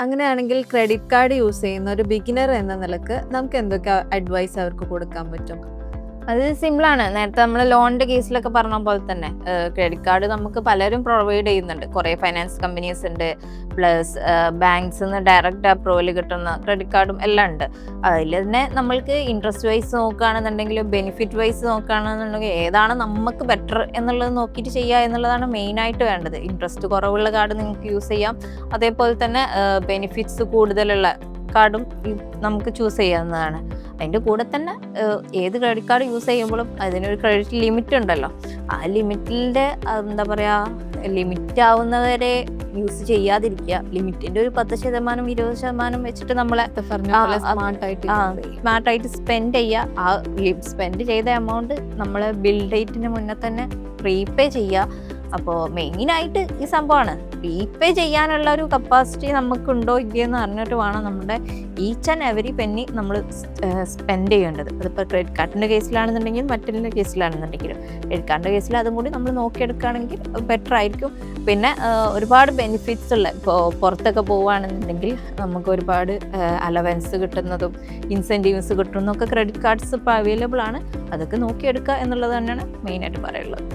അങ്ങനെയാണെങ്കിൽ credit card use ചെയ്യുന്ന ഒരു ബിഗിനർ എന്ന നിലക്ക് നമുക്ക് എന്തൊക്കെ അഡ്വൈസ് അവർക്ക് കൊടുക്കാൻ പറ്റും? അത് സിമ്പിളാണ്. നേരത്തെ നമ്മൾ ലോണിന്റെ കേസിലൊക്കെ പറഞ്ഞ പോലെ തന്നെ ക്രെഡിറ്റ് കാർഡ് നമുക്ക് പലരും പ്രൊവൈഡ് ചെയ്യുന്നുണ്ട്. കുറേ ഫൈനാൻസ് കമ്പനീസ് ഉണ്ട്, പ്ലസ് ബാങ്ക്സിൽ നിന്ന് ഡയറക്റ്റ് അപ്രൂവൽ കിട്ടുന്ന ക്രെഡിറ്റ് കാർഡും എല്ലാം ഉണ്ട്. അതിൽ തന്നെ നമ്മൾക്ക് ഇൻട്രസ്റ്റ് വൈസ് നോക്കുകയാണെന്നുണ്ടെങ്കിലും ബെനിഫിറ്റ് വൈസ് നോക്കുകയാണെന്നുണ്ടെങ്കിൽ ഏതാണ് നമുക്ക് ബെറ്റർ എന്നുള്ളത് നോക്കിയിട്ട് ചെയ്യുക എന്നുള്ളതാണ് മെയിനായിട്ട് വേണ്ടത്. ഇൻട്രസ്റ്റ് കുറവുള്ള കാർഡ് നിങ്ങൾക്ക് യൂസ് ചെയ്യാം, അതേപോലെ തന്നെ ബെനിഫിറ്റ്സ് കൂടുതലുള്ള കാർഡും നമുക്ക് ചൂസ് ചെയ്യാവുന്നതാണ്. അതിൻ്റെ കൂടെ തന്നെ ഏത് ക്രെഡിറ്റ് കാർഡ് യൂസ് ചെയ്യുമ്പോഴും അതിനൊരു ക്രെഡിറ്റ് ലിമിറ്റ് ഉണ്ടല്ലോ. ആ ലിമിറ്റിൻ്റെ എന്താ പറയുക, ലിമിറ്റ് ആവുന്നവരെ യൂസ് ചെയ്യാതിരിക്കുക. ലിമിറ്റിൻ്റെ ഒരു 10% 20% വെച്ചിട്ട് നമ്മളെ സ്മാർട്ടായിട്ട് സ്പെൻഡ് ചെയ്യുക. ആ സ്പെൻഡ് ചെയ്ത എമൗണ്ട് നമ്മൾ ബിൽ ഡേറ്റിന് മുന്നേ തന്നെ പ്രീപേ ചെയ്യുക. അപ്പോൾ മെയിനായിട്ട് ഈ സംഭവമാണ്, റീപേ ചെയ്യാനുള്ള ഒരു കപ്പാസിറ്റി നമുക്കുണ്ടോ ഇല്ലയെന്ന് അറിഞ്ഞിട്ട് വേണം നമ്മുടെ ഈച്ച് ആൻഡ് എവറി പെന്നി നമ്മൾ സ്പെൻഡ് ചെയ്യേണ്ടത്. അതിപ്പോൾ ക്രെഡിറ്റ് കാർഡിൻ്റെ കേസിലാണെന്നുണ്ടെങ്കിലും മറ്റൊരു കേസിലാണെന്നുണ്ടെങ്കിലും ക്രെഡിറ്റ് കാർഡിൻ്റെ കേസിൽ അതും കൂടി നമ്മൾ നോക്കിയെടുക്കുകയാണെങ്കിൽ ബെറ്റർ ആയിരിക്കും. പിന്നെ ഒരുപാട് ബെനിഫിറ്റ്സ് ഉള്ള, ഇപ്പോൾ പുറത്തൊക്കെ പോവുകയാണെന്നുണ്ടെങ്കിൽ നമുക്ക് ഒരുപാട് അലവൻസ് കിട്ടുന്നതും ഇൻസെൻറ്റീവ്സ് കിട്ടുന്നതൊക്കെ ക്രെഡിറ്റ് കാർഡ്സ് ഇപ്പോൾ അവൈലബിൾ ആണ്. അതൊക്കെ നോക്കിയെടുക്കുക എന്നുള്ളത് തന്നെയാണ് മെയിനായിട്ട് പറയുള്ളത്.